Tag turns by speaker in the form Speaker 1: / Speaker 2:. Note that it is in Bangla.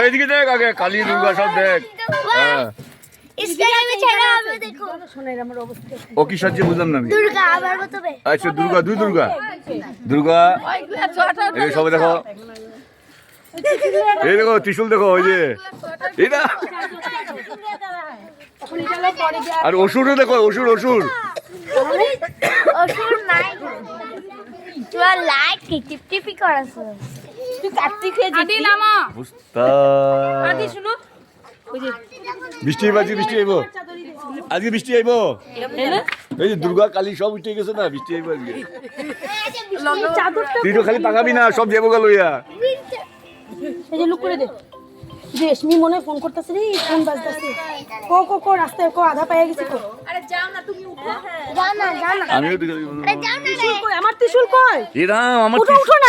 Speaker 1: এইদিকে দেখ আগে কালী দুর্গা সব দেখ। হ্যাঁ ও কি সাজছে বুঝলাম না আমি। আচ্ছা দুর্গা দুর্গা দুর্গা এই সবাই দেখো, এই দেখো ত্রিশূল দেখো, ওই যে এটা আর অসুরও দেখো, অসুর অসুর বৃষ্টি বাজি বৃষ্টি আইব আজকে, বৃষ্টি আইব। এই যে দুর্গা কালী সব উঠে গেছে না, বৃষ্টি আইব আজকে। তুই তো খালি পাকাবি না, সব যাবো গেল ইয়া।
Speaker 2: এই যে লুক করে দে, রেশমি মনে ফোন করতেছে রে, ফোন বাজতেছে। কো রাস্তায় কো আধা পাইয়া গেছে কো। আরে যাও না তুমি, উঠো। যাও না
Speaker 1: আমিও
Speaker 2: আমার ত্রিশূল কই?
Speaker 1: এরা আমার
Speaker 2: উঠো না।